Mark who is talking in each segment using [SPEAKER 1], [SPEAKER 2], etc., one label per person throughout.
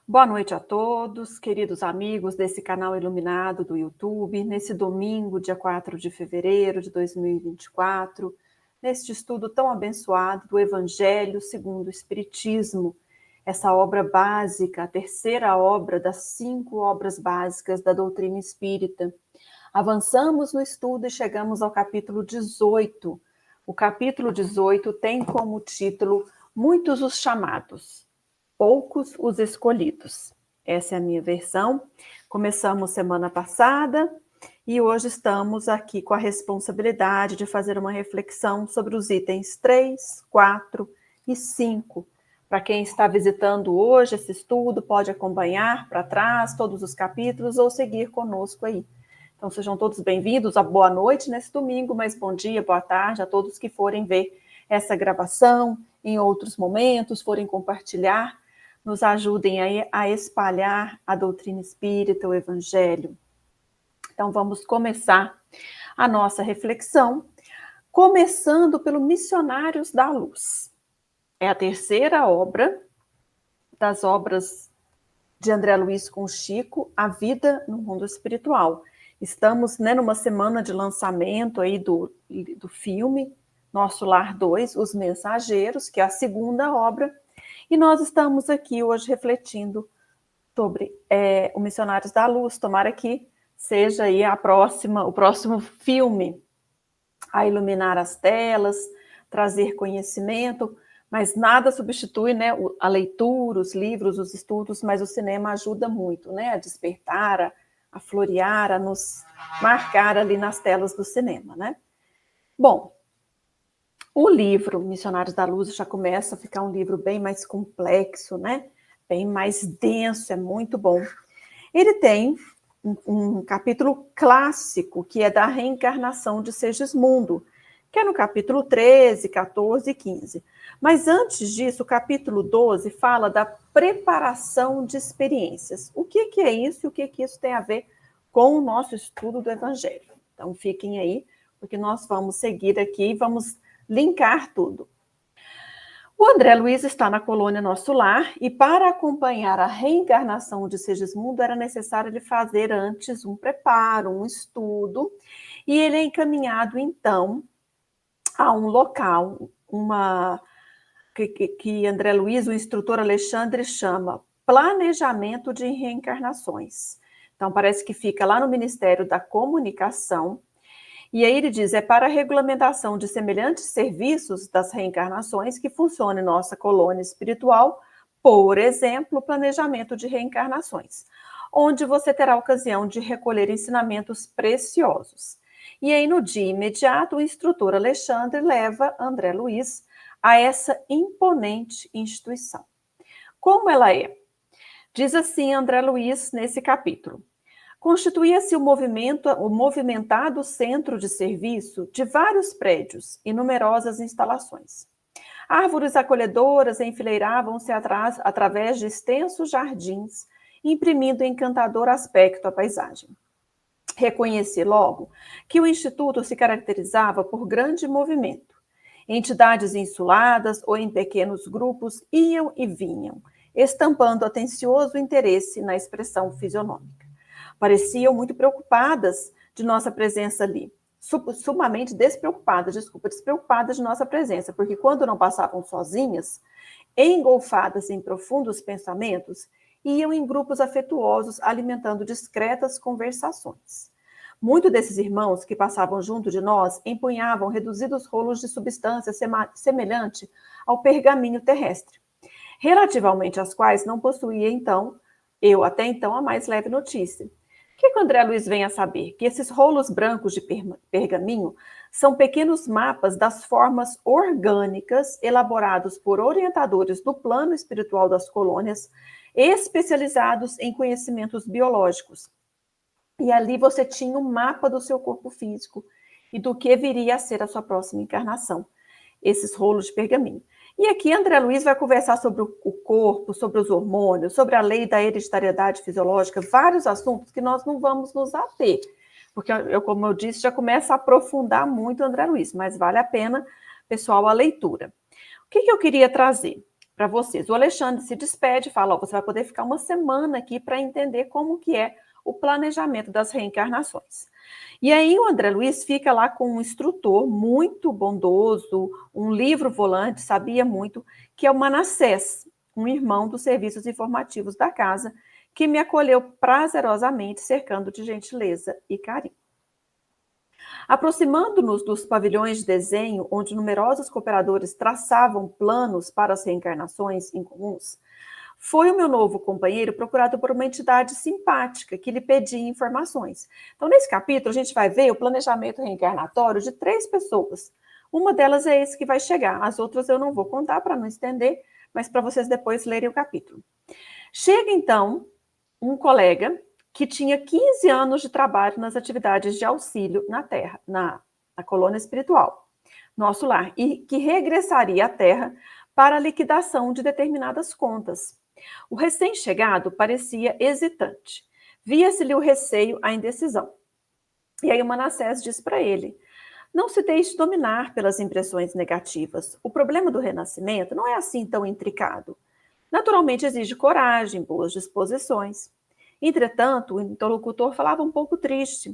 [SPEAKER 1] Boa noite a todos, queridos amigos desse canal iluminado do YouTube, nesse domingo, dia 4 de fevereiro de 2024, neste estudo tão abençoado do Evangelho segundo o Espiritismo, essa obra básica, a terceira obra das 5 obras básicas da doutrina espírita. Avançamos no estudo e chegamos ao capítulo 18. O capítulo 18 tem como título Muitos os chamados, poucos os escolhidos. Essa é a minha versão. Começamos semana passada e hoje estamos aqui com a responsabilidade de fazer uma reflexão sobre os itens 3, 4 e 5. Para quem está visitando hoje esse estudo, pode acompanhar para trás todos os capítulos ou seguir conosco aí. Então sejam todos bem-vindos, a boa noite nesse domingo, mas bom dia, boa tarde a todos que forem ver essa gravação em outros momentos, forem compartilhar. Nos ajudem aí a espalhar a doutrina espírita, o Evangelho. Então, vamos começar a nossa reflexão, começando pelo Missionários da Luz. É a terceira obra das obras de André Luiz com Chico, A Vida no Mundo Espiritual. Estamos numa semana de lançamento aí do filme Nosso Lar 2, Os Mensageiros, que é a segunda obra. E nós estamos aqui hoje refletindo sobre o Missionários da Luz. Tomara que seja aí o próximo filme a iluminar as telas, trazer conhecimento, mas nada substitui, né, a leitura, os livros, os estudos, mas o cinema ajuda muito, né, a despertar, a florear, a nos marcar ali nas telas do cinema, né? Bom, o livro Missionários da Luz já começa a ficar um livro bem mais complexo, né? Bem mais denso, é muito bom. Ele tem um capítulo clássico, que é da reencarnação de Segismundo, que é no capítulo 13, 14 e 15. Mas antes disso, o capítulo 12 fala da preparação de experiências. O que é isso e o que isso tem a ver com o nosso estudo do Evangelho? Então, fiquem aí, porque nós vamos seguir aqui e vamos linkar tudo. O André Luiz está na colônia Nosso Lar e para acompanhar a reencarnação de Segismundo era necessário ele fazer antes um preparo, um estudo, e ele é encaminhado então a um local, que André Luiz, o instrutor Alexandre, chama Planejamento de Reencarnações. Então parece que fica lá no Ministério da Comunicação. E aí ele diz, é para a regulamentação de semelhantes serviços das reencarnações que funciona em nossa colônia espiritual, por exemplo, o planejamento de reencarnações, onde você terá a ocasião de recolher ensinamentos preciosos. E aí no dia imediato, o instrutor Alexandre leva André Luiz a essa imponente instituição. Como ela é? Diz assim André Luiz nesse capítulo. Constituía-se o movimentado centro de serviço de vários prédios e numerosas instalações. Árvores acolhedoras enfileiravam-se através de extensos jardins, imprimindo encantador aspecto à paisagem. Reconheci logo que o Instituto se caracterizava por grande movimento. Entidades insuladas ou em pequenos grupos iam e vinham, estampando atencioso interesse na expressão fisionômica. Pareciam muito preocupadas de nossa presença ali, sumamente despreocupadas de nossa presença, porque quando não passavam sozinhas, engolfadas em profundos pensamentos, iam em grupos afetuosos alimentando discretas conversações. Muitos desses irmãos que passavam junto de nós empunhavam reduzidos rolos de substância semelhante ao pergaminho terrestre, relativamente às quais não possuía eu até então a mais leve notícia. O que o André Luiz vem a saber? Que esses rolos brancos de pergaminho são pequenos mapas das formas orgânicas elaborados por orientadores do plano espiritual das colônias, especializados em conhecimentos biológicos. E ali você tinha um mapa do seu corpo físico e do que viria a ser a sua próxima encarnação, esses rolos de pergaminho. E aqui André Luiz vai conversar sobre o corpo, sobre os hormônios, sobre a lei da hereditariedade fisiológica, vários assuntos que nós não vamos nos ater, porque como eu disse, já começa a aprofundar muito André Luiz, mas vale a pena, pessoal, a leitura. O que eu queria trazer? para vocês. O Alexandre se despede e fala, ó, você vai poder ficar uma semana aqui para entender como que é o planejamento das reencarnações. E aí o André Luiz fica lá com um instrutor muito bondoso, um livro volante, sabia muito, que é o Manassés, um irmão dos serviços informativos da casa, que me acolheu prazerosamente, cercando de gentileza e carinho. Aproximando-nos dos pavilhões de desenho, onde numerosos cooperadores traçavam planos para as reencarnações incomuns, foi o meu novo companheiro procurado por uma entidade simpática que lhe pedia informações. Então, nesse capítulo, a gente vai ver o planejamento reencarnatório de 3 pessoas. Uma delas é esse que vai chegar. As outras eu não vou contar para não estender, mas para vocês depois lerem o capítulo. Chega, então, um colega que tinha 15 anos de trabalho nas atividades de auxílio na Terra, na colônia espiritual, nosso lar, e que regressaria à Terra para a liquidação de determinadas contas. O recém-chegado parecia hesitante. Via-se-lhe o receio, a indecisão. E aí o Manassés diz para ele, não se deixe dominar pelas impressões negativas. O problema do renascimento não é assim tão intricado. Naturalmente exige coragem, boas disposições. Entretanto, o interlocutor falava um pouco triste.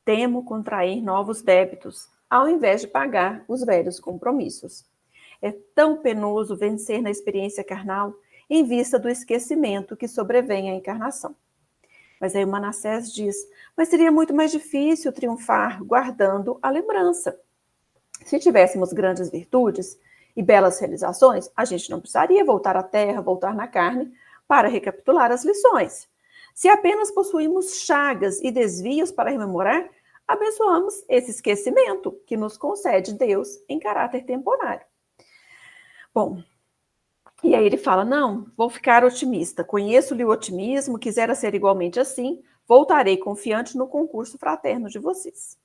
[SPEAKER 1] Temo contrair novos débitos, ao invés de pagar os velhos compromissos. É tão penoso vencer na experiência carnal, em vista do esquecimento que sobrevém à encarnação. Mas aí o Manassés diz, mas seria muito mais difícil triunfar guardando a lembrança. Se tivéssemos grandes virtudes e belas realizações, a gente não precisaria voltar à terra, voltar na carne, para recapitular as lições. Se apenas possuímos chagas e desvios para rememorar, abençoamos esse esquecimento que nos concede Deus em caráter temporário. Bom, e aí ele fala, não, vou ficar otimista, conheço-lhe o otimismo, quisera ser igualmente assim, voltarei confiante no concurso fraterno de vocês.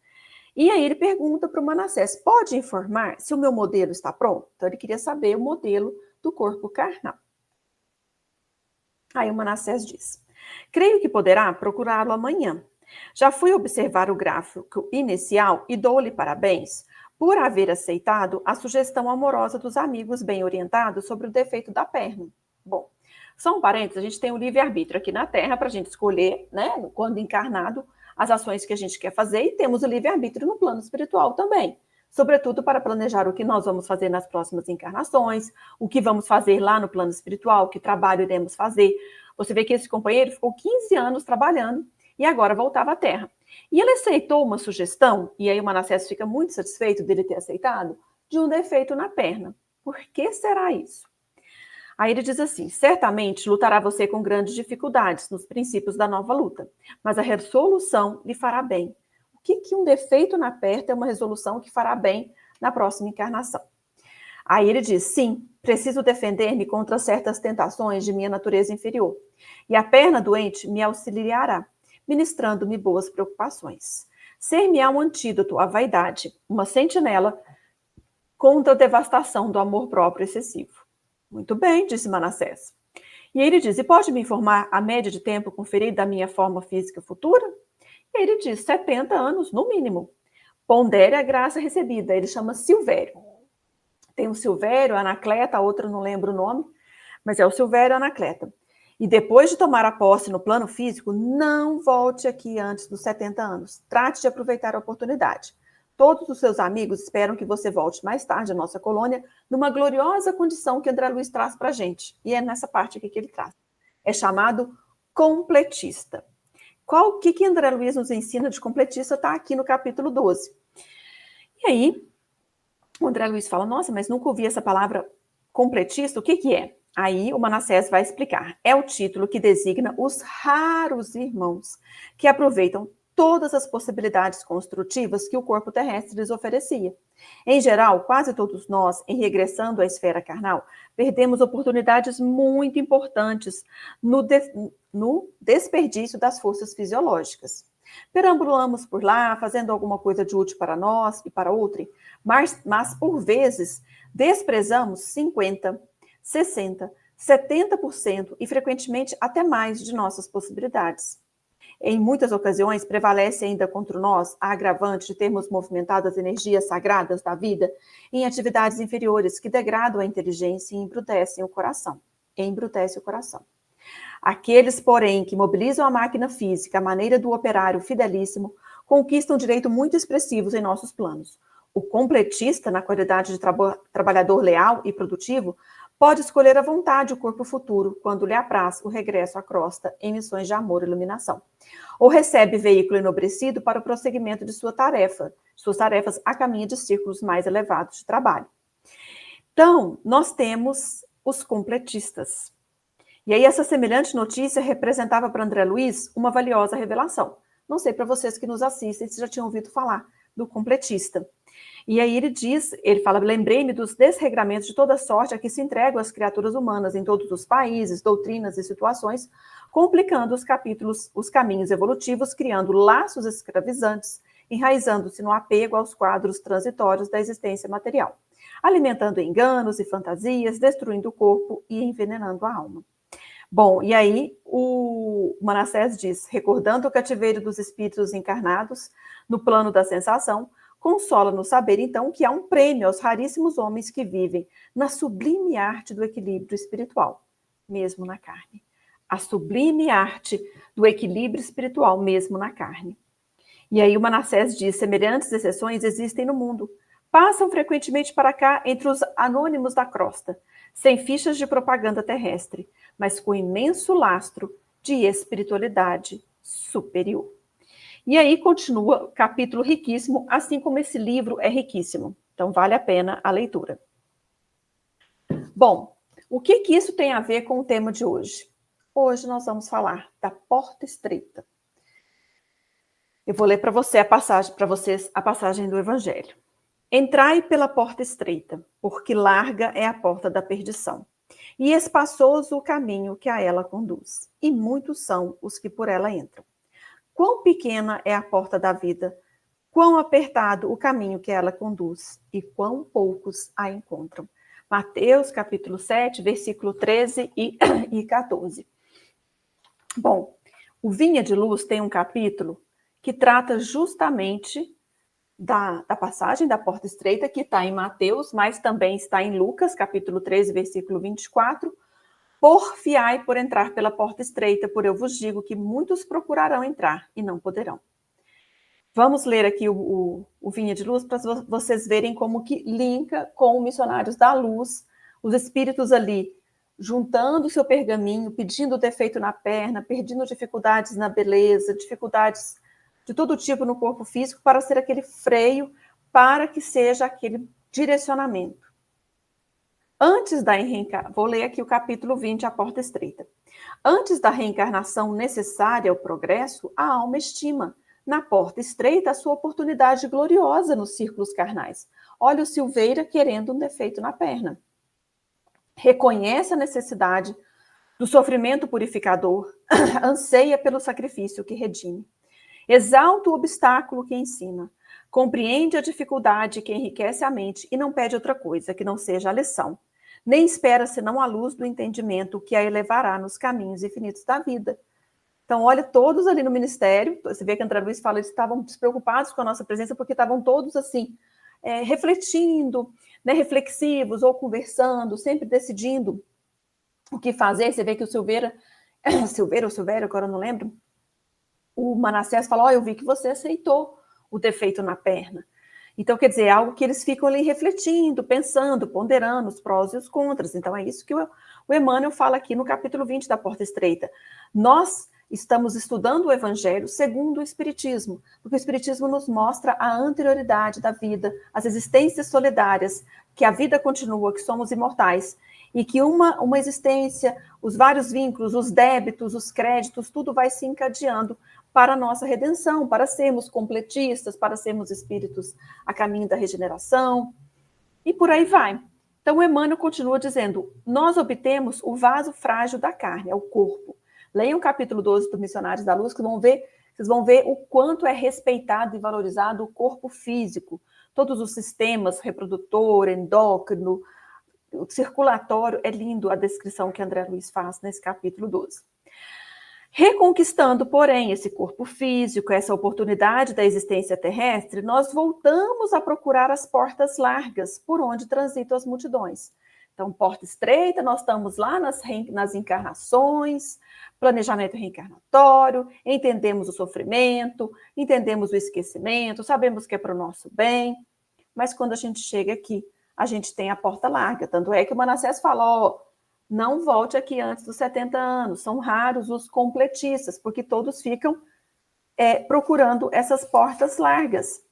[SPEAKER 1] E aí ele pergunta para o Manassés, pode informar se o meu modelo está pronto? Então ele queria saber o modelo do corpo carnal. Aí o Manassés diz, creio que poderá procurá-lo amanhã. Já fui observar o gráfico inicial e dou-lhe parabéns por haver aceitado a sugestão amorosa dos amigos bem orientados sobre o defeito da perna. Bom, só um parênteses, a gente tem o livre-arbítrio aqui na Terra para a gente escolher, né, quando encarnado, as ações que a gente quer fazer e temos o livre-arbítrio no plano espiritual também. Sobretudo para planejar o que nós vamos fazer nas próximas encarnações, o que vamos fazer lá no plano espiritual, que trabalho iremos fazer. Você vê que esse companheiro ficou 15 anos trabalhando e agora voltava à Terra. E ele aceitou uma sugestão, e aí o Manassés fica muito satisfeito dele ter aceitado, de um defeito na perna. Por que será isso? Aí ele diz assim, certamente lutará você com grandes dificuldades nos princípios da nova luta, mas a resolução lhe fará bem. O que um defeito na perna é uma resolução que fará bem na próxima encarnação? Aí ele diz, sim, preciso defender-me contra certas tentações de minha natureza inferior, e a perna doente me auxiliará, ministrando-me boas preocupações. Ser-me-á um antídoto à vaidade, uma sentinela contra a devastação do amor próprio excessivo. Muito bem, disse Manassés. E ele diz, e pode me informar a média de tempo conferida da minha forma física futura? E ele diz, 70 anos, no mínimo. Pondere a graça recebida, ele chama Silvério. Tem o Silvério, a Anacleta, a outra não lembro o nome, mas é o Silvério e a Anacleta. E depois de tomar a posse no plano físico, não volte aqui antes dos 70 anos. Trate de aproveitar a oportunidade. Todos os seus amigos esperam que você volte mais tarde à nossa colônia, numa gloriosa condição que André Luiz traz para a gente. E é nessa parte aqui que ele traz. É chamado completista. O que André Luiz nos ensina de completista está aqui no capítulo 12. E aí, o André Luiz fala, nossa, mas nunca ouvi essa palavra completista, o que é? Aí o Manassés vai explicar. É o título que designa os raros irmãos que aproveitam todas as possibilidades construtivas que o corpo terrestre lhes oferecia. Em geral, quase todos nós, em regressando à esfera carnal, perdemos oportunidades muito importantes no desperdício das forças fisiológicas. Perambulamos por lá, fazendo alguma coisa de útil para nós e para outrem, mas por vezes desprezamos 50%, 60%, 70% e frequentemente até mais de nossas possibilidades. em muitas ocasiões, prevalece ainda contra nós a agravante de termos movimentado as energias sagradas da vida em atividades inferiores que degradam a inteligência e embrutecem o coração. Aqueles, porém, que mobilizam a máquina física à maneira do operário fidelíssimo, conquistam direitos muito expressivos em nossos planos. O completista, na qualidade de trabalhador leal e produtivo, pode escolher à vontade o corpo futuro, quando lhe apraz o regresso à crosta em missões de amor e iluminação. Ou recebe veículo enobrecido para o prosseguimento de suas tarefas a caminho de círculos mais elevados de trabalho. Então, nós temos os completistas. E aí essa semelhante notícia representava para André Luiz uma valiosa revelação. Não sei para vocês que nos assistem se já tinham ouvido falar do completista. E aí ele fala, lembrei-me dos desregramentos de toda sorte a que se entregam as criaturas humanas em todos os países, doutrinas e situações, complicando os caminhos evolutivos, criando laços escravizantes, enraizando-se no apego aos quadros transitórios da existência material, alimentando enganos e fantasias, destruindo o corpo e envenenando a alma. Bom, e aí o Manassés diz, recordando o cativeiro dos espíritos encarnados no plano da sensação, consola-nos saber, então, que há um prêmio aos raríssimos homens que vivem na sublime arte do equilíbrio espiritual, mesmo na carne. A sublime arte do equilíbrio espiritual, mesmo na carne. E aí o Manassés diz, semelhantes exceções existem no mundo. Passam frequentemente para cá entre os anônimos da crosta, sem fichas de propaganda terrestre, mas com imenso lastro de espiritualidade superior. E aí continua, capítulo riquíssimo, assim como esse livro é riquíssimo. Então, vale a pena a leitura. Bom, o que isso tem a ver com o tema de hoje? Hoje nós vamos falar da porta estreita. Eu vou ler para vocês a passagem do Evangelho. Entrai pela porta estreita, porque larga é a porta da perdição, e espaçoso o caminho que a ela conduz, e muitos são os que por ela entram. Quão pequena é a porta da vida, quão apertado o caminho que ela conduz, e quão poucos a encontram. Mateus, capítulo 7, versículo 13 e 14. Bom, o Vinha de Luz tem um capítulo que trata justamente da passagem da porta estreita, que está em Mateus, mas também está em Lucas, capítulo 13, versículo 24. Porfiai por entrar pela porta estreita, por eu vos digo que muitos procurarão entrar e não poderão. Vamos ler aqui o Vinha de Luz para vocês verem como que linka com os missionários da luz, os espíritos ali juntando o seu pergaminho, pedindo defeito na perna, pedindo dificuldades na beleza, dificuldades de todo tipo no corpo físico, para ser aquele freio, para que seja aquele direcionamento. Antes da reencarnação, vou ler aqui o capítulo 20, a porta estreita. Antes da reencarnação necessária ao progresso, a alma estima na porta estreita a sua oportunidade gloriosa nos círculos carnais. Olha o Silveira querendo um defeito na perna. Reconhece a necessidade do sofrimento purificador, anseia pelo sacrifício que redime. Exalta o obstáculo que ensina, compreende a dificuldade que enriquece a mente e não pede outra coisa que não seja a lição, nem espera senão a luz do entendimento que a elevará nos caminhos infinitos da vida. Então, olha, todos ali no ministério, você vê que André Luiz fala, eles estavam despreocupados com a nossa presença porque estavam todos assim, refletindo, né, reflexivos ou conversando, sempre decidindo o que fazer. Você vê que o Silveira, agora eu não lembro, o Manassés fala, eu vi que você aceitou o defeito na perna. Então, quer dizer, é algo que eles ficam ali refletindo, pensando, ponderando os prós e os contras. Então, é isso que o Emmanuel fala aqui no capítulo 20 da Porta Estreita. Nós estamos estudando o Evangelho segundo o Espiritismo, porque o Espiritismo nos mostra a anterioridade da vida, as existências solidárias, que a vida continua, que somos imortais, e que uma existência, os vários vínculos, os débitos, os créditos, tudo vai se encadeando para a nossa redenção, para sermos completistas, para sermos espíritos a caminho da regeneração, e por aí vai. Então, o Emmanuel continua dizendo, nós obtemos o vaso frágil da carne, é o corpo. Leiam o capítulo 12 do Missionários da Luz, que vocês vão ver o quanto é respeitado e valorizado o corpo físico, todos os sistemas, reprodutor, endócrino, o circulatório, é lindo a descrição que André Luiz faz nesse capítulo 12. Reconquistando, porém, esse corpo físico, essa oportunidade da existência terrestre, nós voltamos a procurar as portas largas por onde transitam as multidões. Então, porta estreita, nós estamos lá nas encarnações, planejamento reencarnatório, entendemos o sofrimento, entendemos o esquecimento, sabemos que é para o nosso bem, mas quando a gente chega aqui, a gente tem a porta larga. Tanto é que o Manassés fala, ó, não volte aqui antes dos 70 anos. São raros os completistas, porque todos ficam procurando essas portas largas.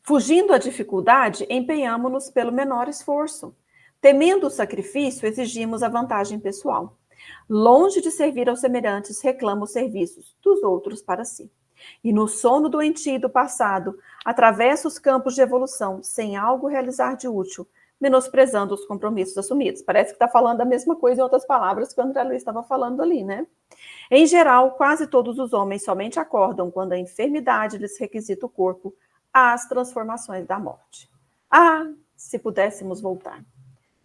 [SPEAKER 1] Fugindo à dificuldade, empenhamo-nos pelo menor esforço. Temendo o sacrifício, exigimos a vantagem pessoal. Longe de servir aos semelhantes, reclama os serviços dos outros para si. E no sono doentio do passado, atravessa os campos de evolução, sem algo realizar de útil, menosprezando os compromissos assumidos. Parece que está falando a mesma coisa em outras palavras que o André Luiz estava falando ali, né? Em geral, quase todos os homens somente acordam quando a enfermidade lhes requisita o corpo às transformações da morte. Ah, se pudéssemos voltar.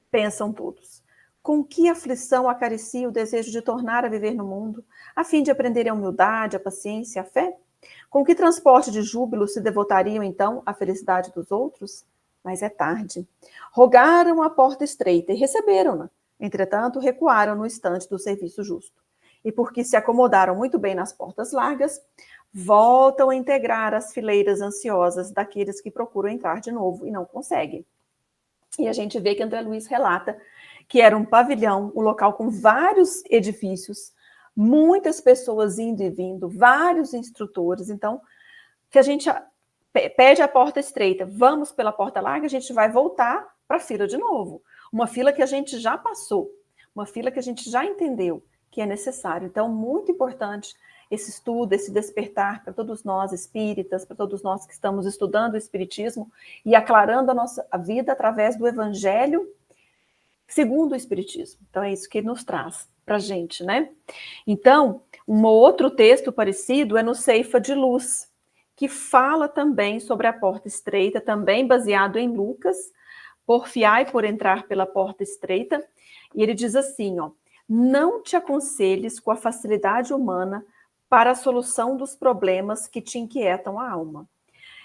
[SPEAKER 1] Pensam todos. Com que aflição acaricia o desejo de tornar a viver no mundo, a fim de aprender a humildade, a paciência e a fé? Com que transporte de júbilo se devotariam, então, à felicidade dos outros? Mas é tarde. Rogaram a porta estreita e receberam-na. Entretanto, recuaram no instante do serviço justo. E porque se acomodaram muito bem nas portas largas, voltam a integrar as fileiras ansiosas daqueles que procuram entrar de novo e não conseguem. E a gente vê que André Luiz relata que era um pavilhão, um local com vários edifícios, muitas pessoas indo e vindo, vários instrutores. Então, que a gente pede a porta estreita, vamos pela porta larga, a gente vai voltar para a fila de novo. Uma fila que a gente já passou, uma fila que a gente já entendeu que é necessário. Então, muito importante esse estudo, esse despertar para todos nós espíritas, para todos nós que estamos estudando o espiritismo e aclarando a nossa vida através do evangelho segundo o espiritismo. Então, é isso que nos traz para a gente, né? Então, um outro texto parecido é no Ceifa de Luz, que fala também sobre a porta estreita, também baseado em Lucas, porfiai por entrar pela porta estreita, e ele diz assim, ó, não te aconselhes com a facilidade humana para a solução dos problemas que te inquietam a alma.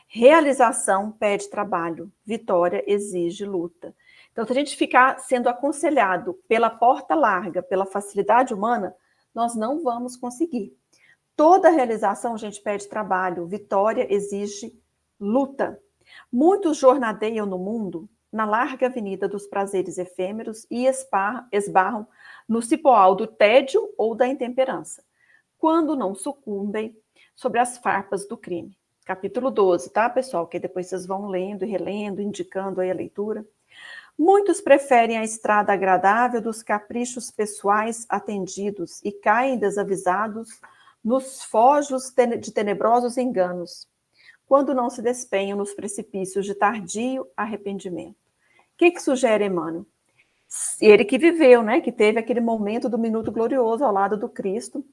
[SPEAKER 1] Realização pede trabalho, vitória exige luta. Então, se a gente ficar sendo aconselhado pela porta larga, pela facilidade humana, nós não vamos conseguir. Toda realização, gente, pede trabalho, vitória exige luta. Muitos jornadeiam no mundo, na larga avenida dos prazeres efêmeros e esbarram no cipoal do tédio ou da intemperança, quando não sucumbem sobre as farpas do crime. Capítulo 12, tá, pessoal? Que depois vocês vão lendo e relendo, indicando aí a leitura. Muitos preferem a estrada agradável dos caprichos pessoais atendidos e caem desavisados nos fojos de tenebrosos enganos, quando não se despenham nos precipícios de tardio arrependimento. O que sugere Emmanuel? Ele que viveu, né, que teve aquele momento do minuto glorioso ao lado do Cristo,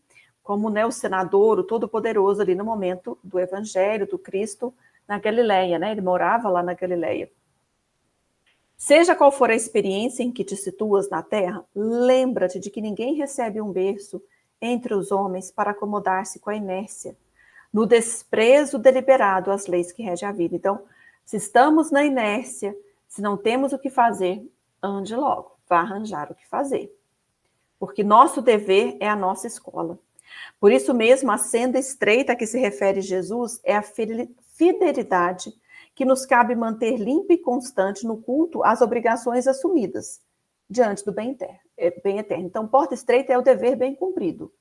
[SPEAKER 1] como, né, o senador, o todo-poderoso ali no momento do Evangelho, do Cristo na Galileia, né? Ele morava lá na Galileia. Seja qual for a experiência em que te situas na terra, lembra-te de que ninguém recebe um berço entre os homens para acomodar-se com a inércia, no desprezo deliberado às leis que regem a vida. Então, se estamos na inércia, se não temos o que fazer, ande logo, vá arranjar o que fazer. Porque nosso dever é a nossa escola. Por isso mesmo, a senda estreita a que se refere Jesus é a fidelidade que nos cabe manter limpa e constante no culto às obrigações assumidas diante do bem eterno. Então, porta estreita é o dever bem cumprido.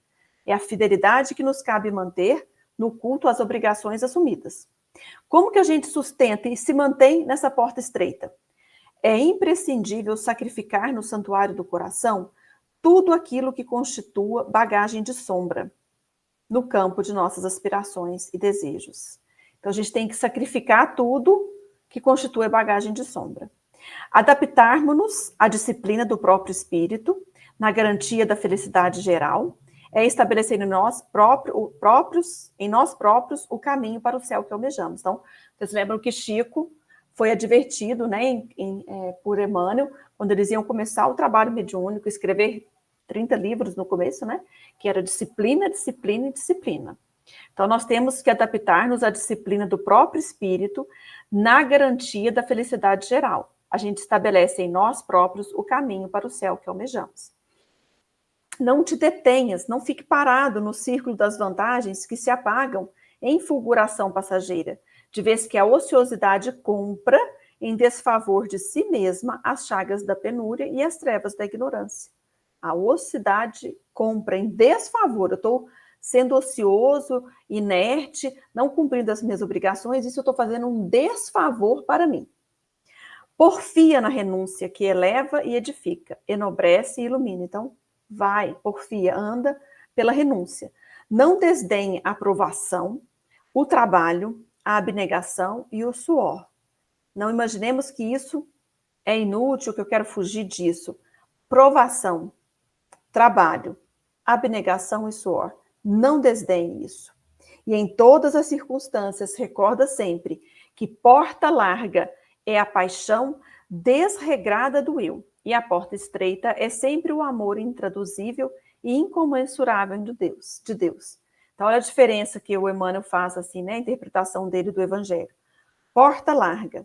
[SPEAKER 1] É a fidelidade que nos cabe manter no culto às obrigações assumidas. Como que a gente sustenta e se mantém nessa porta estreita? É imprescindível sacrificar no santuário do coração tudo aquilo que constitua bagagem de sombra no campo de nossas aspirações e desejos. Então, a gente tem que sacrificar tudo que constitui bagagem de sombra. Adaptarmos-nos à disciplina do próprio espírito, na garantia da felicidade geral, é estabelecer em nós próprios o caminho para o céu que almejamos. Então, vocês lembram que Chico foi advertido, né, por Emmanuel, quando eles iam começar o trabalho mediúnico, escrever 30 livros no começo, né? Que era disciplina, disciplina e disciplina. Então, nós temos que adaptar-nos à disciplina do próprio espírito na garantia da felicidade geral. A gente estabelece em nós próprios o caminho para o céu que almejamos. Não te detenhas, não fique parado no círculo das vantagens que se apagam em fulguração passageira, de vez que a ociosidade compra em desfavor de si mesma as chagas da penúria e as trevas da ignorância. A ociosidade compra em desfavor, eu estou sendo ocioso, inerte, não cumprindo as minhas obrigações, isso eu estou fazendo um desfavor para mim. Porfia na renúncia, que eleva e edifica, enobrece e ilumina. Então, vai, porfia, anda pela renúncia. Não desdenhe a aprovação, o trabalho, a abnegação e o suor. Não imaginemos que isso é inútil, que eu quero fugir disso. Provação, trabalho, abnegação e suor. Não desdenhe isso. E em todas as circunstâncias, recorda sempre que porta larga é a paixão desregrada do eu, e a porta estreita é sempre o amor intraduzível e incomensurável de Deus. Então, olha a diferença que o Emmanuel faz, assim, né, a interpretação dele do Evangelho. Porta larga,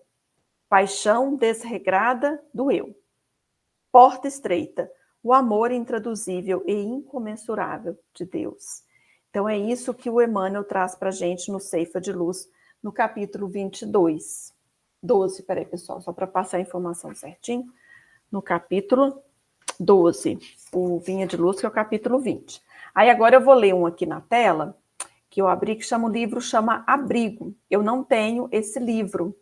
[SPEAKER 1] paixão desregrada do eu. Porta estreita, o amor intraduzível e incomensurável de Deus. Então, é isso que o Emmanuel traz para a gente no Ceifa de Luz, no capítulo 22. 12, peraí, pessoal, só para passar a informação certinho. No capítulo 12, o Vinha de Luz, que é o capítulo 20. Aí agora eu vou ler um aqui na tela, que eu abri, que chama o livro, chama Abrigo. Eu não tenho esse livro.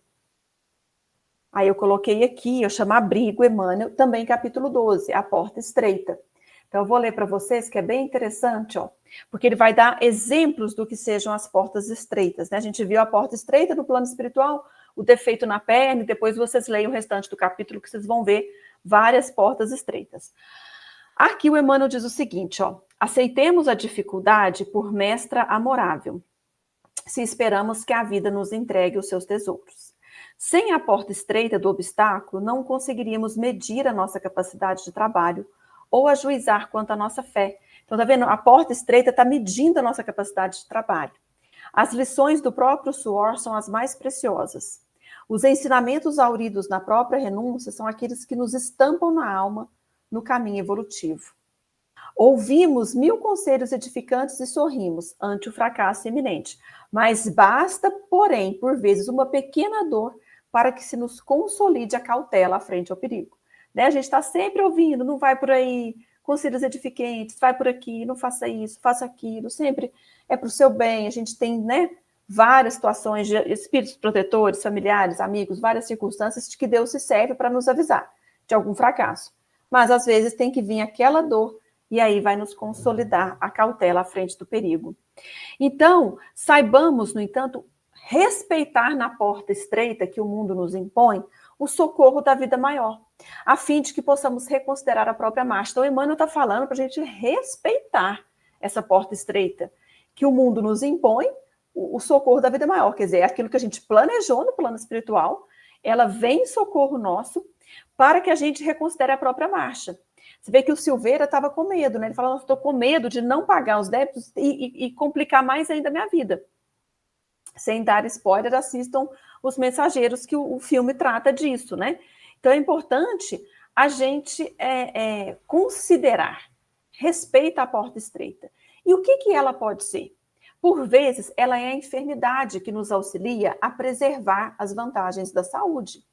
[SPEAKER 1] Aí eu coloquei aqui, eu chamo Abrigo, Emmanuel, também capítulo 12, A Porta Estreita. Então eu vou ler para vocês, que é bem interessante, ó, porque ele vai dar exemplos do que sejam as portas estreitas, né? A gente viu a porta estreita no plano espiritual, o defeito na perna, e depois vocês leem o restante do capítulo, que vocês vão ver várias portas estreitas. Aqui o Emmanuel diz o seguinte, ó, aceitemos a dificuldade por mestra amorável, se esperamos que a vida nos entregue os seus tesouros. Sem a porta estreita do obstáculo, não conseguiríamos medir a nossa capacidade de trabalho ou ajuizar quanto à nossa fé. Então, tá vendo? A porta estreita está medindo a nossa capacidade de trabalho. As lições do próprio suor são as mais preciosas. Os ensinamentos auridos na própria renúncia são aqueles que nos estampam na alma no caminho evolutivo. Ouvimos 1000 conselhos edificantes e sorrimos ante o fracasso iminente, mas basta, porém, por vezes, uma pequena dor para que se nos consolide a cautela à frente ao perigo. Né? A gente está sempre ouvindo, não vai por aí, conselhos edificantes, vai por aqui, não faça isso, faça aquilo, sempre é para o seu bem. A gente tem, né, várias situações de espíritos protetores, familiares, amigos, várias circunstâncias de que Deus se serve para nos avisar de algum fracasso. Mas, às vezes, tem que vir aquela dor e aí vai nos consolidar a cautela à frente do perigo. Então, saibamos, no entanto, respeitar na porta estreita que o mundo nos impõe o socorro da vida maior, a fim de que possamos reconsiderar a própria marcha. Então, Emmanuel está falando para a gente respeitar essa porta estreita que o mundo nos impõe, o socorro da vida maior, quer dizer, é aquilo que a gente planejou no plano espiritual, ela vem em socorro nosso para que a gente reconsidere a própria marcha. Você vê que o Silveira estava com medo, né? Ele falou, estou com medo de não pagar os débitos e complicar mais ainda a minha vida. Sem dar spoiler, assistam Os Mensageiros, que o filme trata disso, né? Então é importante a gente considerar, respeita a porta estreita. E o que ela pode ser? Por vezes, ela é a enfermidade que nos auxilia a preservar as vantagens da saúde.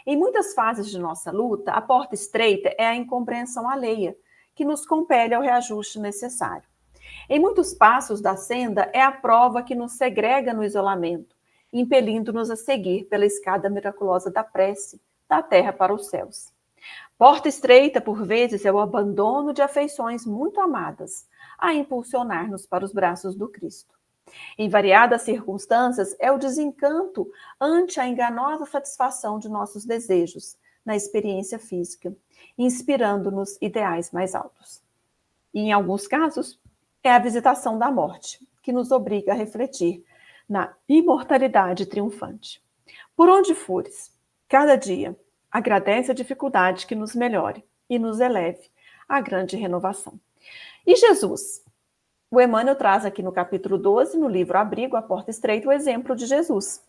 [SPEAKER 1] Em muitas fases de nossa luta, a porta estreita é a incompreensão alheia, que nos compele ao reajuste necessário. Em muitos passos da senda, é a prova que nos segrega no isolamento, impelindo-nos a seguir pela escada miraculosa da prece, da terra para os céus. Porta estreita, por vezes, é o abandono de afeições muito amadas, a impulsionar-nos para os braços do Cristo. Em variadas circunstâncias, é o desencanto ante a enganosa satisfação de nossos desejos na experiência física, inspirando-nos ideais mais altos. E, em alguns casos, é a visitação da morte, que nos obriga a refletir na imortalidade triunfante. Por onde fores, cada dia, agradece a dificuldade que nos melhore e nos eleve, a grande renovação. E Jesus? O Emmanuel traz aqui no capítulo 12, no livro Abrigo, a Porta Estreita, o exemplo de Jesus.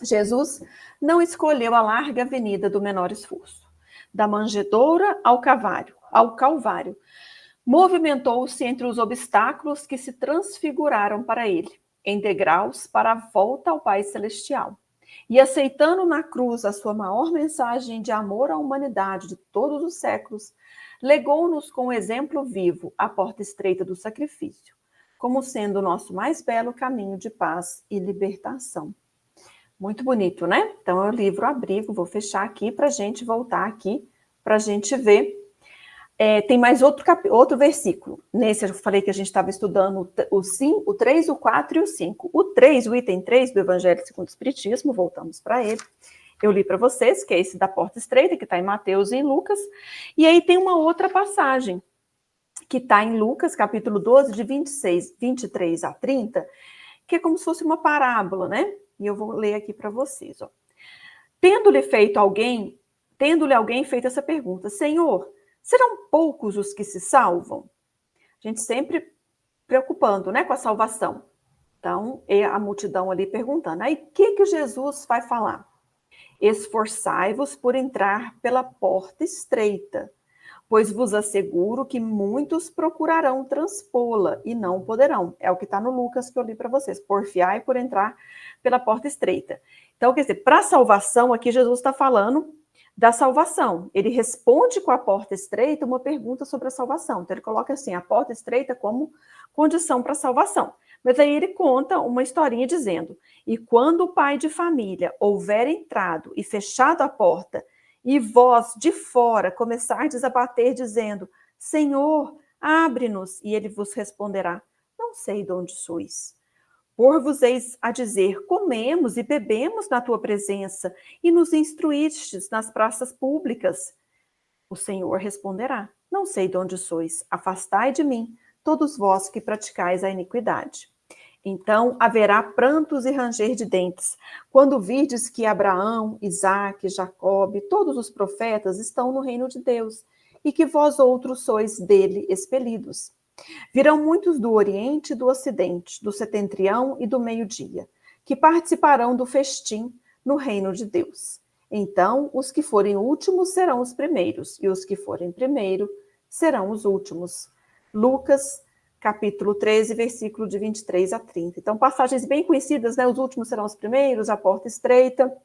[SPEAKER 1] Jesus não escolheu a larga avenida do menor esforço. Da manjedoura ao Calvário, movimentou-se entre os obstáculos que se transfiguraram para ele, em degraus para a volta ao Pai Celestial. E aceitando na cruz a sua maior mensagem de amor à humanidade de todos os séculos, legou-nos com o exemplo vivo a porta estreita do sacrifício, como sendo o nosso mais belo caminho de paz e libertação. Muito bonito, né? Então é o livro Abrigo, vou fechar aqui para a gente voltar aqui, para a gente ver. Tem mais outro versículo. Nesse eu falei que a gente estava estudando o 3, o 4 e o 5. O 3, o item 3 do Evangelho segundo o Espiritismo, voltamos para ele. Eu li para vocês, que é esse da porta estreita, que está em Mateus e em Lucas. E aí tem uma outra passagem, que está em Lucas, capítulo 12, de 23 a 30, que é como se fosse uma parábola, né? E eu vou ler aqui para vocês. Ó. Tendo-lhe alguém feito essa pergunta, Senhor, serão poucos os que se salvam? A gente sempre preocupando, né, com a salvação. Então, é a multidão ali perguntando. Aí, o que Jesus vai falar? Esforçai-vos por entrar pela porta estreita, pois vos asseguro que muitos procurarão transpô-la e não poderão. É o que está no Lucas que eu li para vocês. Porfiai por entrar pela porta estreita. Então, quer dizer, para a salvação, aqui Jesus está falando da salvação. Ele responde com a porta estreita uma pergunta sobre a salvação. Então, ele coloca assim, a porta estreita como condição para a salvação. Mas aí ele conta uma historinha dizendo, e quando o pai de família houver entrado e fechado a porta, e vós de fora começardes a bater dizendo, Senhor, abre-nos, e ele vos responderá, não sei de onde sois. Por-vos-eis a dizer, comemos e bebemos na tua presença, e nos instruístes nas praças públicas. O Senhor responderá, não sei de onde sois, afastai de mim, todos vós que praticais a iniquidade. Então haverá prantos e ranger de dentes, quando virdes que Abraão, Isaque, Jacob, todos os profetas estão no reino de Deus, e que vós outros sois dele expelidos. Virão muitos do Oriente e do Ocidente, do Setentrião e do Meio-Dia, que participarão do festim no reino de Deus. Então, os que forem últimos serão os primeiros, e os que forem primeiro serão os últimos. Lucas, capítulo 13, versículo de 23 a 30. Então, passagens bem conhecidas, né? Os últimos serão os primeiros, a porta estreita.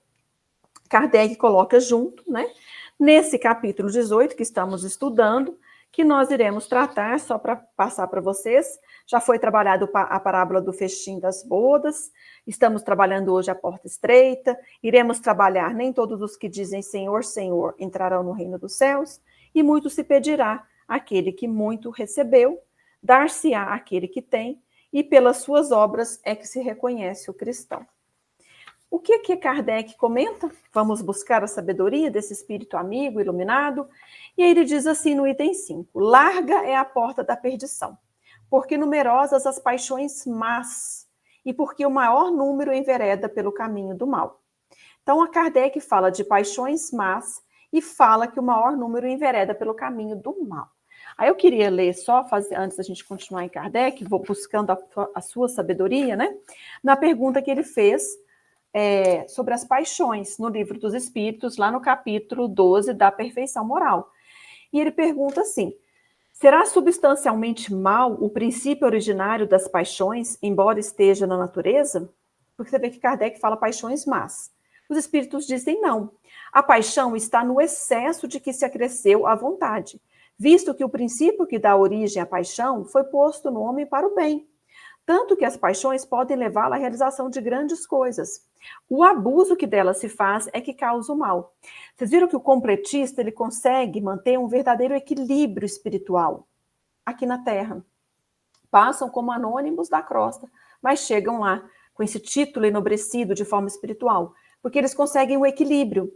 [SPEAKER 1] Kardec coloca junto, né? Nesse capítulo 18 que estamos estudando, que nós iremos tratar, só para passar para vocês, já foi trabalhado a parábola do festim das bodas, estamos trabalhando hoje a porta estreita, iremos trabalhar nem todos os que dizem Senhor, Senhor entrarão no reino dos céus, e muito se pedirá àquele que muito recebeu, dar-se-á àquele que tem, e pelas suas obras é que se reconhece o cristão. O que Kardec comenta? Vamos buscar a sabedoria desse espírito amigo, iluminado. E aí ele diz assim no item 5, larga é a porta da perdição, porque numerosas as paixões más, e porque o maior número envereda pelo caminho do mal. Então a Kardec fala de paixões más e fala que o maior número envereda pelo caminho do mal. Aí eu queria ler antes da gente continuar em Kardec, vou buscando a sua sabedoria, né? Na pergunta que ele fez, sobre as paixões, no Livro dos Espíritos, lá no capítulo 12 da Perfeição Moral. E ele pergunta assim, será substancialmente mal o princípio originário das paixões, embora esteja na natureza? Porque você vê que Kardec fala paixões más. Os Espíritos dizem não. A paixão está no excesso de que se acresceu à vontade, visto que o princípio que dá origem à paixão foi posto no homem para o bem. Tanto que as paixões podem levá-lo à realização de grandes coisas. O abuso que delas se faz é que causa o mal. Vocês viram que o completista ele consegue manter um verdadeiro equilíbrio espiritual aqui na Terra. Passam como anônimos da crosta, mas chegam lá com esse título enobrecido de forma espiritual, porque eles conseguem o equilíbrio.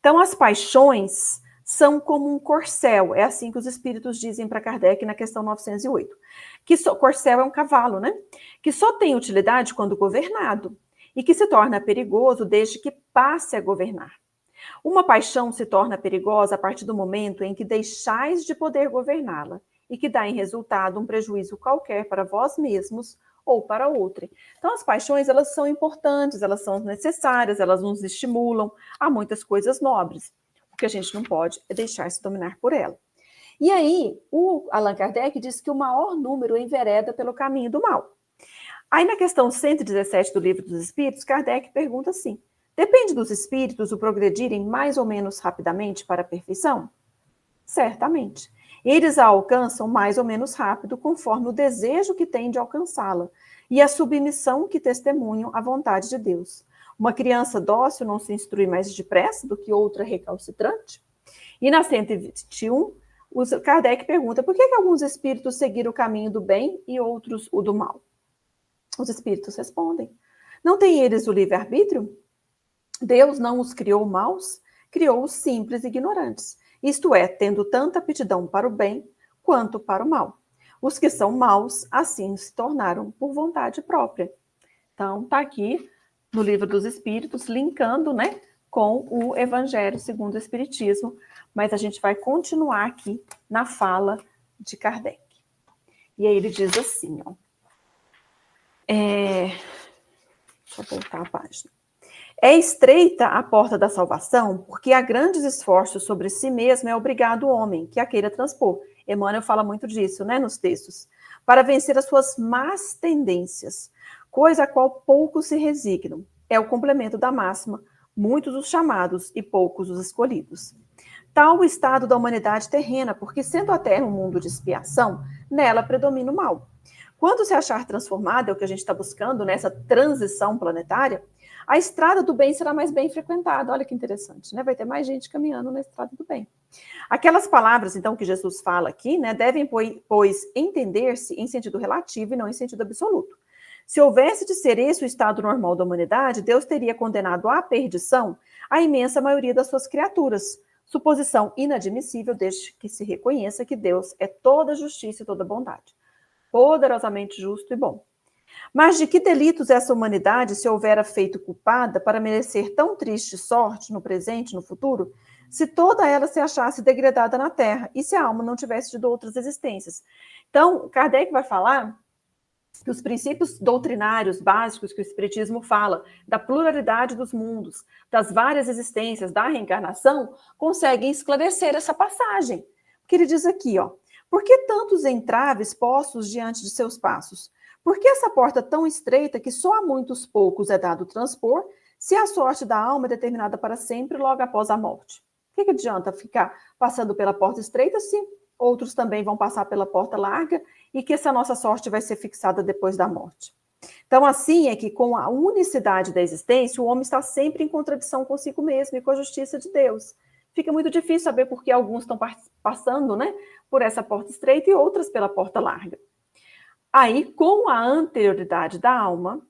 [SPEAKER 1] Então as paixões são como um corcel, é assim que os espíritos dizem para Kardec na questão 908. Corcel é um cavalo, né? Que só tem utilidade quando governado e que se torna perigoso desde que passe a governar. Uma paixão se torna perigosa a partir do momento em que deixais de poder governá-la e que dá em resultado um prejuízo qualquer para vós mesmos ou para outrem. Então, as paixões, elas são importantes, elas são necessárias, elas nos estimulam a muitas coisas nobres. O que a gente não pode é deixar-se dominar por ela. E aí, o Allan Kardec diz que o maior número envereda pelo caminho do mal. Aí, na questão 117 do Livro dos Espíritos, Kardec pergunta assim: depende dos espíritos o progredirem mais ou menos rapidamente para a perfeição? Certamente. Eles a alcançam mais ou menos rápido, conforme o desejo que têm de alcançá-la e a submissão que testemunham à vontade de Deus. Uma criança dócil não se instrui mais depressa do que outra recalcitrante? E na 121, o Kardec pergunta: por que alguns espíritos seguiram o caminho do bem e outros o do mal? Os espíritos respondem: não têm eles o livre-arbítrio? Deus não os criou maus, criou-os simples e ignorantes. Isto é, tendo tanta aptidão para o bem quanto para o mal. Os que são maus, assim se tornaram por vontade própria. Então, está aqui no Livro dos Espíritos, linkando, né, com o Evangelho segundo o Espiritismo, mas a gente vai continuar aqui na fala de Kardec. E aí ele diz assim, ó. Deixa eu voltar a página. É estreita a porta da salvação, porque há grandes esforços sobre si mesmo é obrigado o homem que a queira transpor. Emmanuel fala muito disso, né, nos textos. Para vencer as suas más tendências, coisa a qual poucos se resignam. É o complemento da máxima, muitos os chamados e poucos os escolhidos. Tal o estado da humanidade terrena, porque sendo a Terra um mundo de expiação, nela predomina o mal. Quando se achar transformada, é o que a gente está buscando nessa transição planetária, a estrada do bem será mais bem frequentada. Olha que interessante, né? Vai ter mais gente caminhando na estrada do bem. Aquelas palavras, então, que Jesus fala aqui, né, devem, pois, entender-se em sentido relativo e não em sentido absoluto. Se houvesse de ser esse o estado normal da humanidade, Deus teria condenado à perdição a imensa maioria das suas criaturas. Suposição inadmissível desde que se reconheça que Deus é toda justiça e toda bondade. Poderosamente justo e bom. Mas de que delitos essa humanidade se houvera feito culpada para merecer tão triste sorte no presente e no futuro, se toda ela se achasse degradada na Terra e se a alma não tivesse tido outras existências? Então, Kardec vai falar que os princípios doutrinários básicos que o Espiritismo fala, da pluralidade dos mundos, das várias existências, da reencarnação, conseguem esclarecer essa passagem. Porque ele diz aqui, ó, por que tantos entraves postos diante de seus passos? Por que essa porta tão estreita que só a muitos poucos é dado transpor, se a sorte da alma é determinada para sempre logo após a morte? O que adianta ficar passando pela porta estreita se outros também vão passar pela porta larga e que essa nossa sorte vai ser fixada depois da morte? Então, assim é que com a unicidade da existência, o homem está sempre em contradição consigo mesmo e com a justiça de Deus. Fica muito difícil saber por que alguns estão passando, né, por essa porta estreita e outras pela porta larga. Aí, com a anterioridade da alma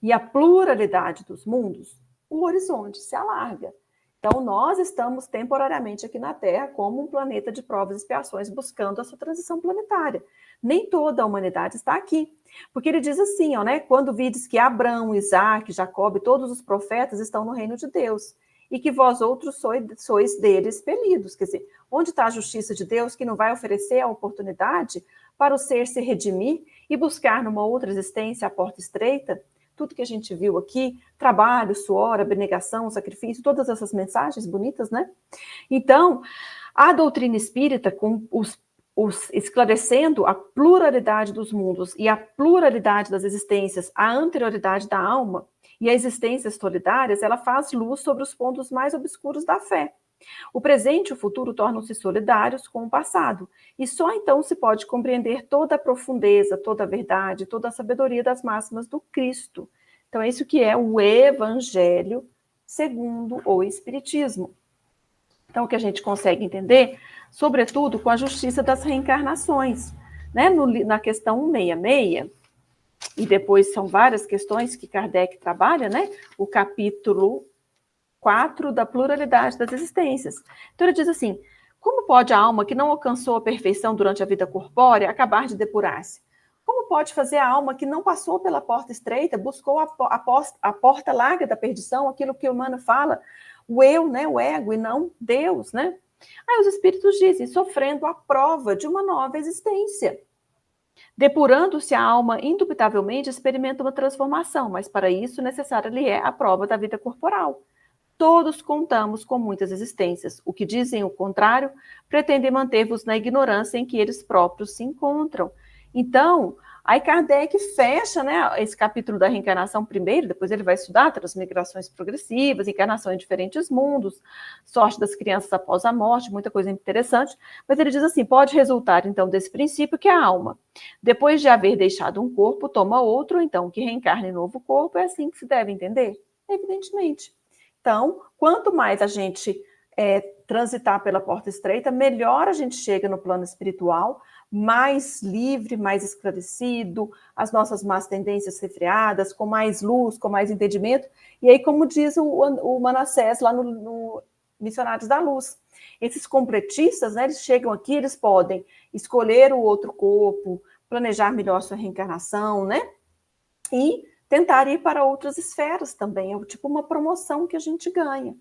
[SPEAKER 1] e a pluralidade dos mundos, o horizonte se alarga. Então, nós estamos temporariamente aqui na Terra como um planeta de provas e expiações, buscando essa transição planetária. Nem toda a humanidade está aqui. Porque ele diz assim, ó, né? Quando vides que Abraão, Isaac, Jacob e todos os profetas estão no reino de Deus, e que vós outros sois deles expelidos. Quer dizer, onde está a justiça de Deus que não vai oferecer a oportunidade para o ser se redimir e buscar numa outra existência a porta estreita? Tudo que a gente viu aqui, trabalho, suor, abnegação, sacrifício, todas essas mensagens bonitas, né? Então, a doutrina espírita, com esclarecendo a pluralidade dos mundos e a pluralidade das existências, a anterioridade da alma e as existências solidárias, ela faz luz sobre os pontos mais obscuros da fé. O presente e o futuro tornam-se solidários com o passado, e só então se pode compreender toda a profundeza, toda a verdade, toda a sabedoria das máximas do Cristo. Então, é isso que é o Evangelho segundo o Espiritismo. Então, o que a gente consegue entender, sobretudo com a justiça das reencarnações, né? Na questão 166, e depois são várias questões que Kardec trabalha, né? O capítulo 4 da pluralidade das existências. Então ele diz assim, como pode a alma que não alcançou a perfeição durante a vida corpórea acabar de depurar-se? Como pode fazer a alma que não passou pela porta estreita, buscou a porta larga da perdição, aquilo que o Emmanuel fala, o eu, né, o ego, e não Deus, né? Aí os espíritos dizem, sofrendo a prova de uma nova existência. Depurando-se a alma, indubitavelmente experimenta uma transformação, mas para isso necessária lhe é a prova da vida corporal. Todos contamos com muitas existências. O que dizem o contrário pretendem manter-vos na ignorância em que eles próprios se encontram. Então, aí Kardec fecha, né, esse capítulo da reencarnação primeiro, depois ele vai estudar transmigrações progressivas, encarnação em diferentes mundos, sorte das crianças após a morte, muita coisa interessante, mas ele diz assim, pode resultar então desse princípio que a alma, depois de haver deixado um corpo, toma outro, então que reencarna em novo corpo, é assim que se deve entender? Evidentemente. Então, quanto mais a gente transitar pela porta estreita, melhor a gente chega no plano espiritual, mais livre, mais esclarecido, as nossas más tendências refreadas, com mais luz, com mais entendimento. E aí, como diz o Manassés lá no Missionários da Luz, esses completistas, né, eles chegam aqui, eles podem escolher o outro corpo, planejar melhor sua reencarnação, né? E tentar ir para outras esferas também, é tipo uma promoção que a gente ganha.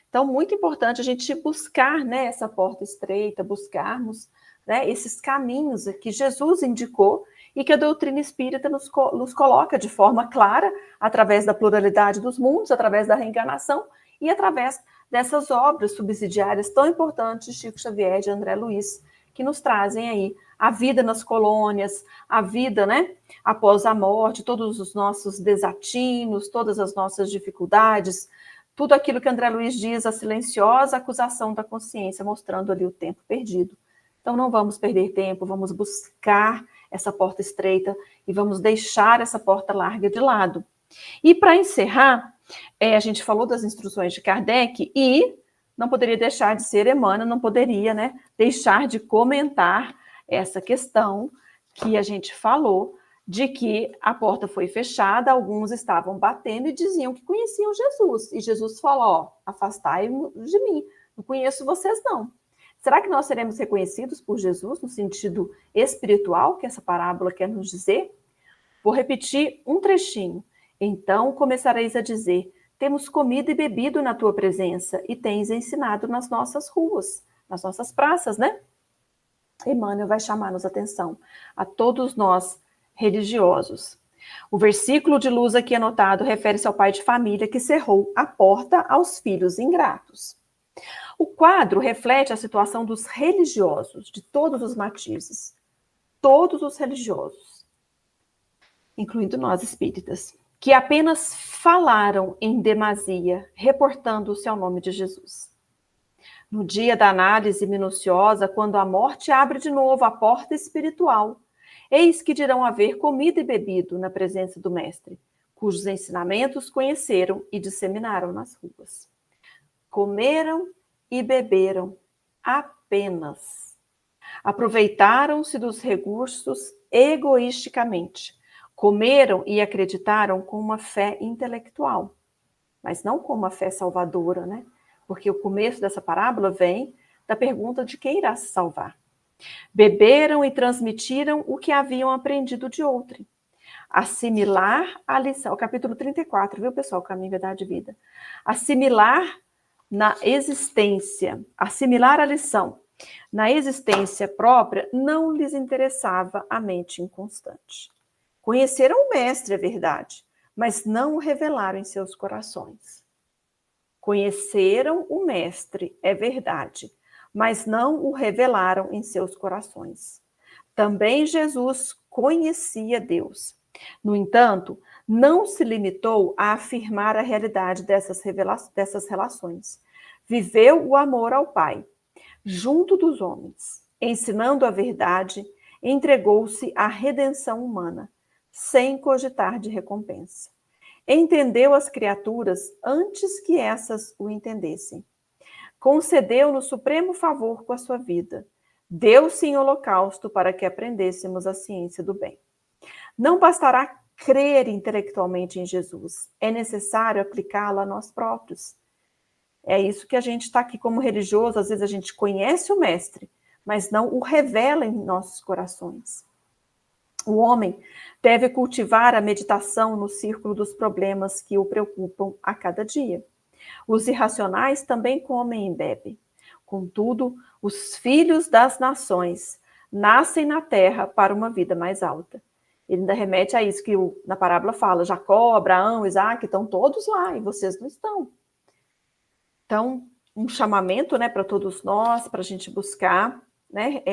[SPEAKER 1] Então, muito importante a gente buscar, né, essa porta estreita, buscarmos, né, esses caminhos que Jesus indicou e que a doutrina espírita nos coloca de forma clara, através da pluralidade dos mundos, através da reencarnação e através dessas obras subsidiárias tão importantes de Chico Xavier e de André Luiz, que nos trazem aí a vida nas colônias, a vida, né, após a morte, todos os nossos desatinos, todas as nossas dificuldades, tudo aquilo que André Luiz diz, a silenciosa acusação da consciência, mostrando ali o tempo perdido. Então, não vamos perder tempo, vamos buscar essa porta estreita e vamos deixar essa porta larga de lado. E, para encerrar, a gente falou das instruções de Kardec e não poderia deixar de ser, Emmanuel não poderia, né, deixar de comentar essa questão que a gente falou, de que a porta foi fechada, alguns estavam batendo e diziam que conheciam Jesus. E Jesus falou, ó, afastai-vos de mim, não conheço vocês não. Será que nós seremos reconhecidos por Jesus no sentido espiritual que essa parábola quer nos dizer? Vou repetir um trechinho. Então começareis a dizer, temos comido e bebido na tua presença e tens ensinado nas nossas ruas, nas nossas praças, né? Emmanuel vai chamar-nos atenção a todos nós religiosos. O versículo de luz aqui anotado refere-se ao pai de família que cerrou a porta aos filhos ingratos. O quadro reflete a situação dos religiosos, de todos os matizes. Todos os religiosos, incluindo nós espíritas, que apenas falaram em demasia, reportando-se ao nome de Jesus. No dia da análise minuciosa, quando a morte abre de novo a porta espiritual, eis que dirão haver comido e bebido na presença do Mestre, cujos ensinamentos conheceram e disseminaram nas ruas. Comeram e beberam apenas. Aproveitaram-se dos recursos egoisticamente. Comeram e acreditaram com uma fé intelectual, mas não com uma fé salvadora, né? Porque o começo dessa parábola vem da pergunta de quem irá se salvar. Beberam e transmitiram o que haviam aprendido de outrem. Assimilar a lição, o capítulo 34, viu, pessoal? Caminho, Verdade e Vida. Assimilar na existência, assimilar a lição na existência própria não lhes interessava a mente inconstante. Conheceram o Mestre, é verdade, mas não o revelaram em seus corações. Conheceram o Mestre, é verdade, mas não o revelaram em seus corações. Também Jesus conhecia Deus. No entanto, não se limitou a afirmar a realidade dessas relações. Viveu o amor ao Pai, junto dos homens, ensinando a verdade, entregou-se à redenção humana, sem cogitar de recompensa. Entendeu as criaturas antes que essas o entendessem. Concedeu-nos supremo favor com a sua vida. Deu-se em holocausto para que aprendêssemos a ciência do bem. Não bastará crer intelectualmente em Jesus. É necessário aplicá-lo a nós próprios. É isso que a gente está aqui como religioso. Às vezes a gente conhece o Mestre, mas não o revela em nossos corações. O homem deve cultivar a meditação no círculo dos problemas que o preocupam a cada dia. Os irracionais também comem e bebem. Contudo, os filhos das nações nascem na terra para uma vida mais alta. Ele ainda remete a isso que na parábola fala, Jacó, Abraão, Isaac, estão todos lá e vocês não estão. Então, um chamamento, né, para todos nós, para a gente buscar, né,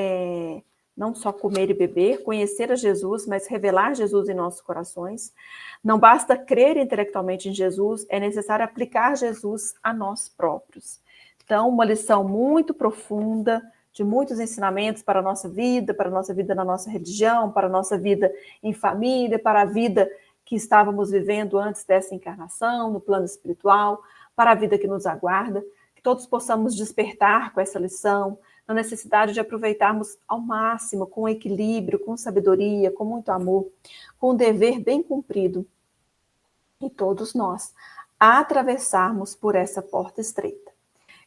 [SPEAKER 1] não só comer e beber, conhecer a Jesus, mas revelar Jesus em nossos corações. Não basta crer intelectualmente em Jesus, é necessário aplicar Jesus a nós próprios. Então, uma lição muito profunda, de muitos ensinamentos para a nossa vida na nossa religião, para a nossa vida em família, para a vida que estávamos vivendo antes dessa encarnação, no plano espiritual, para a vida que nos aguarda, que todos possamos despertar com essa lição, na necessidade de aproveitarmos ao máximo, com equilíbrio, com sabedoria, com muito amor, com um dever bem cumprido, e todos nós a atravessarmos por essa porta estreita.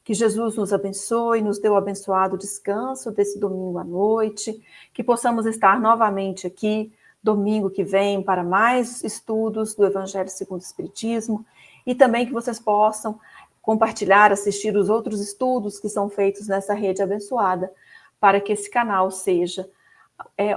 [SPEAKER 1] Que Jesus nos abençoe, nos dê o abençoado descanso desse domingo à noite, que possamos estar novamente aqui domingo que vem para mais estudos do Evangelho segundo o Espiritismo, e também que vocês possam compartilhar, assistir os outros estudos que são feitos nessa rede abençoada, para que esse canal seja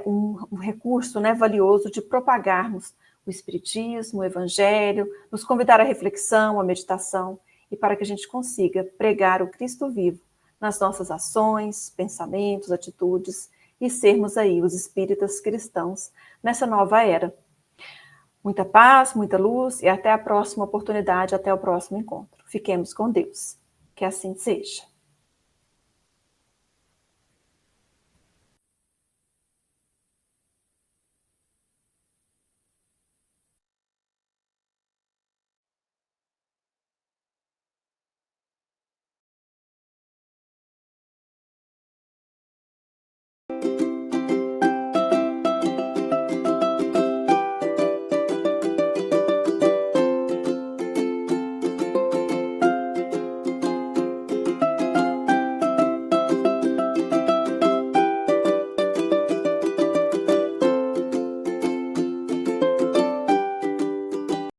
[SPEAKER 1] um recurso, né, valioso de propagarmos o Espiritismo, o Evangelho, nos convidar à reflexão, à meditação, e para que a gente consiga pregar o Cristo vivo nas nossas ações, pensamentos, atitudes, e sermos aí os espíritas cristãos nessa nova era. Muita paz, muita luz e até a próxima oportunidade, até o próximo encontro. Fiquemos com Deus. Que assim seja.